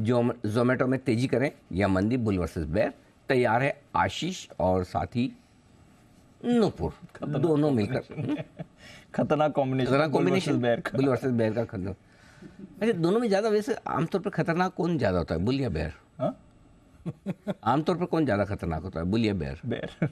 जोमेटो में तेजी करें या मंदी, बुल वर्सेस बेयर। तैयार है आशीष और साथी नूपुर, दोनों मिलकर खतरनाक कॉम्बिनेशन बुल वर्सेस बेयर का खत्म। अच्छा, दोनों में ज्यादा वैसे आमतौर पर खतरनाक कौन ज्यादा होता है, बुल या बेयर? आमतौर पर कौन ज्यादा खतरनाक होता है, बुल या बेयर? बेयर।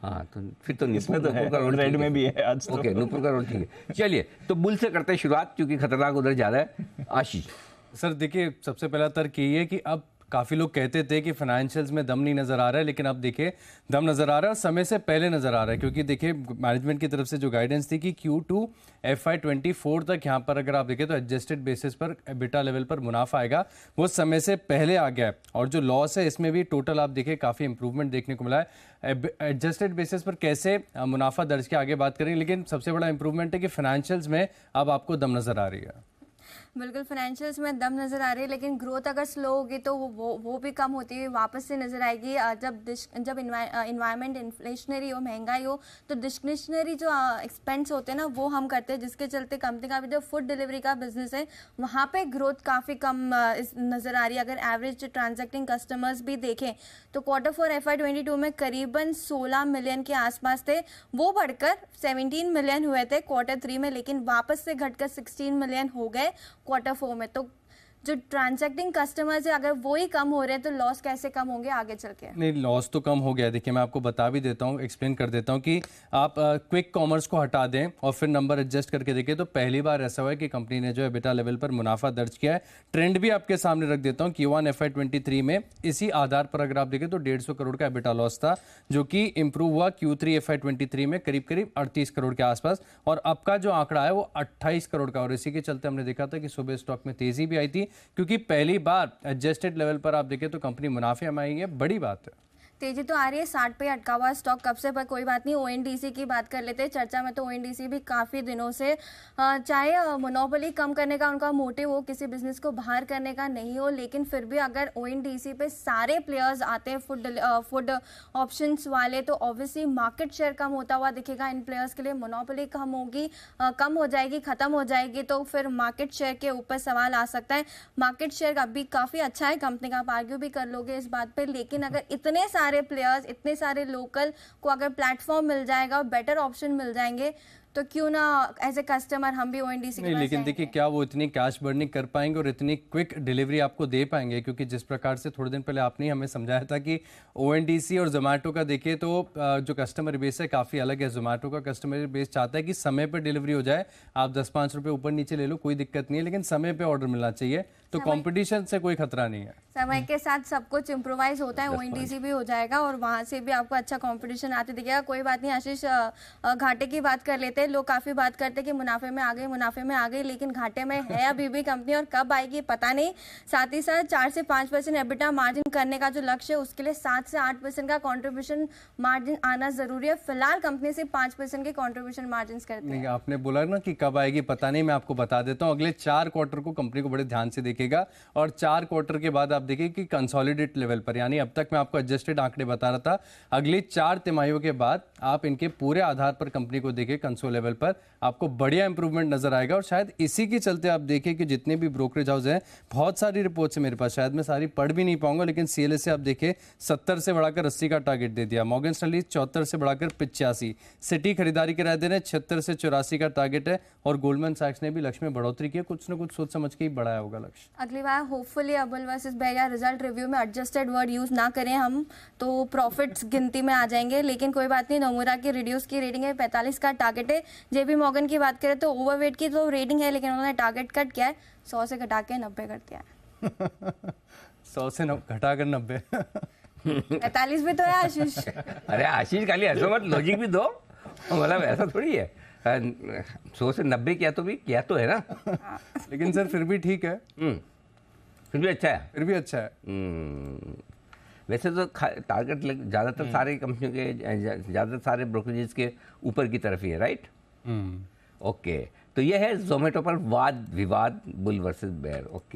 हाँ, तो फिर तो इसमें तो है, रेड में भी है आज तो। ओके, नूपुर का रोल ठीक है। चलिए, तो बुल से करते हैं शुरुआत, क्योंकि खतरनाक उधर ज्यादा है। आशीष सर देखिए, सबसे पहला तर्क यही है कि अब काफ़ी लोग कहते थे कि फाइनेंशियल्स में दम नहीं नज़र आ रहा है, लेकिन अब देखिए दम नज़र आ रहा है और समय से पहले नज़र आ रहा है, क्योंकि देखिए मैनेजमेंट की तरफ से जो गाइडेंस थी कि Q2 FY24 तक यहाँ पर अगर आप देखें तो एडजस्टेड बेसिस पर एबिटा लेवल पर मुनाफा आएगा, वो समय से पहले आ गया है। और जो लॉस है इसमें भी टोटल आप देखिए काफ़ी इंप्रूवमेंट देखने को मिला है। एडजस्टेड बेसिस पर कैसे मुनाफा दर्ज के आगे बात करेंगे, लेकिन सबसे बड़ा इंप्रूवमेंट है कि फाइनेंशियल्स में अब आपको दम नज़र आ रही है। बिल्कुल, फाइनेंशियल्स में दम नज़र आ रही है, लेकिन ग्रोथ अगर स्लो होगी तो वो भी कम होती है, वापस से नज़र आएगी। जब इन्वायरमेंट इन्फ्लेशनरी हो, महंगाई हो, तो डिस्क्रिशनरी जो एक्सपेंस होते हैं ना, वो हम करते हैं, जिसके चलते कंपनी का भी जो फूड डिलीवरी का बिजनेस है वहाँ पे ग्रोथ काफ़ी कम नज़र आ रही है। अगर एवरेज ट्रांजैक्टिंग कस्टमर्स भी देखें तो Q4 FY22 में करीबन 16 मिलियन के आसपास थे, वो बढ़कर 17 मिलियन हुए थे Q3 में, लेकिन वापस से घटकर 16 मिलियन हो गए Q4 में। तो जो ट्रांजैक्टिंग कस्टमर्स है, अगर वो ही कम हो रहे हैं तो लॉस कैसे कम होंगे आगे चल के? नहीं, लॉस तो कम हो गया। देखिए, मैं आपको बता भी देता हूँ, एक्सप्लेन कर देता हूँ कि आप क्विक कॉमर्स को हटा दें और फिर नंबर एडजस्ट करके देखें तो पहली बार ऐसा हुआ है कि कंपनी ने जो एबिटा लेवल पर मुनाफा दर्ज किया है। ट्रेंड भी आपके सामने रख देता हूँ। Q1 FY23 में इसी आधार पर अगर आप देखें तो 150 करोड़ का एबिटा लॉस था, जो कि इंप्रूव हुआ Q3 FY23 में करीब 38 करोड़ के आसपास, और अब का जो आंकड़ा है वो 28 करोड़ का। और इसी के चलते हमने देखा था कि सुबह स्टॉक में तेजी भी आई थी, क्योंकि पहली बार एडजस्टेड लेवल पर आप देखें तो कंपनी मुनाफे में आई है। बड़ी बात है, तेजी तो आ रही है। 60 पे अटका हुआ स्टॉक कब से, पर कोई बात नहीं। ONDC की बात कर लेते हैं। चर्चा में तो ONDC भी काफ़ी दिनों से, चाहे मोनोपोली कम करने का उनका मोटिव हो, किसी बिजनेस को बाहर करने का नहीं हो, लेकिन फिर भी अगर ONDC पे सारे प्लेयर्स आते हैं फूड ऑप्शंस वाले, तो ऑब्वियसली मार्केट शेयर कम होता हुआ दिखेगा इन प्लेयर्स के लिए। मोनोपोली कम होगी, कम हो जाएगी, ख़त्म हो जाएगी, तो फिर मार्केट शेयर के ऊपर सवाल आ सकता है। मार्केट शेयर अभी काफ़ी अच्छा है कंपनी का, आप आर्ग्यू भी कर लोगे इस बात पर, लेकिन अगर इतने सारे प्लेयर्स, इतने सारे लोकल को अगर प्लेटफॉर्म मिल जाएगा और बेटर ऑप्शन मिल जाएंगे, तो क्यों ना एज ए कस्टमर हम भी ONDC नहीं, लेकिन देखिए क्या वो इतनी कैश बर्निंग कर पाएंगे और इतनी क्विक डिलीवरी आपको दे पाएंगे? क्योंकि जिस प्रकार से थोड़े दिन पहले आपने हमें समझाया था कि ONDC और जोमेटो का देखिए तो जो कस्टमर बेस है काफ़ी अलग है। जोमेटो का कस्टमर बेस चाहता है कि समय पर डिलीवरी हो जाए, आप 10-5 रुपये ऊपर नीचे ले लो, कोई दिक्कत नहीं है, लेकिन समय पर ऑर्डर मिलना चाहिए। तो कंपटीशन से कोई खतरा नहीं है, समय के साथ सब कुछ इम्प्रोवाइज होता है। ONDC भी हो जाएगा और वहाँ से भी आपको अच्छा कंपटीशन आते दिखेगा। कोई बात नहीं। आशीष, घाटे की बात कर लेते हैं। लोग काफ़ी बात करते हैं कि मुनाफे में आ गई, मुनाफे में आ गई, लेकिन घाटे में है अभी भी कंपनी, और कब आएगी पता नहीं। साथ ही साथ 4 से 5% एबिटा मार्जिन करने का जो लक्ष्य है, उसके लिए 7 से 8% का कॉन्ट्रीब्यूशन मार्जिन आना जरूरी है। फिलहाल कंपनी से 5% के कॉन्ट्रीब्यूशन मार्जिन करते हैं। आपने बोला ना कि कब आएगी पता नहीं, मैं आपको बता देता हूँ। अगले 4 क्वार्टर को कंपनी को बड़े ध्यान से देखेगा, और 4 क्वार्टर के बाद आप देखिए कि कंसोलिडेट लेवल पर, यानी अब तक मैं आपको एडजस्टेड आंकड़े बता रहा था, अगली 4 तिमाहियों के बाद आप इनके पूरे आधार पर कंपनी को देखें कंसोल लेवल पर, आपको बढ़िया इंप्रूवमेंट नजर आएगा। और शायद इसी के चलते आप देखें कि जितने भी ब्रोकरेज हाउस हैं, बहुत सारी रिपोर्ट्स है मेरे पास, शायद मैं सारी पढ़ भी नहीं पाऊंगा, लेकिन CLA से आप देखें 70 से बढ़ाकर 80 का टारगेट दे दिया। मॉर्गन स्टैनली 74 से बढ़ाकर 85, सिटी खरीदारी के राय दे रहे हैं 76 से 84 का टारगेट है, और गोल्डमैन सैक्स ने भी लक्ष्य में बढ़ोतरी की है। कुछ ना कुछ सोच समझ के ही बढ़ाया होगा लक्ष्य। अगली बार होपफुली बुल वर्सेस बेयर या रिजल्ट रिव्यू में एडजस्टेड वर्ड यूज ना करें हम, तो प्रॉफिट्स गिनती में आ जाएंगे। लेकिन कोई बात नहीं। नोमुरा की रिड्यूस की रेटिंग है, 45 का टारगेट है। JP मॉर्गन की बात करें तो ओवरवेट की तो रेटिंग है, लेकिन उन्होंने टारगेट कट किया है, 100 से घटा के 90 कर दिया है। 100 से घटाकर 90 45 भी तो है आशीष। अरे आशीष, खाली ऐसा मत, लॉजिक भी दो, मतलब ऐसा थोड़ी है। 100 से 90 किया तो है ना। लेकिन सर फिर भी ठीक है, फिर भी अच्छा है, फिर भी अच्छा है। वैसे तो टारगेट ज़्यादातर सारे कंपनियों के, ज़्यादातर सारे ब्रोकरेजेस के ऊपर की तरफ ही है, राइट? ओके, तो ये है जोमेटो पर वाद विवाद, बुल वर्सेस बेयर। ओके।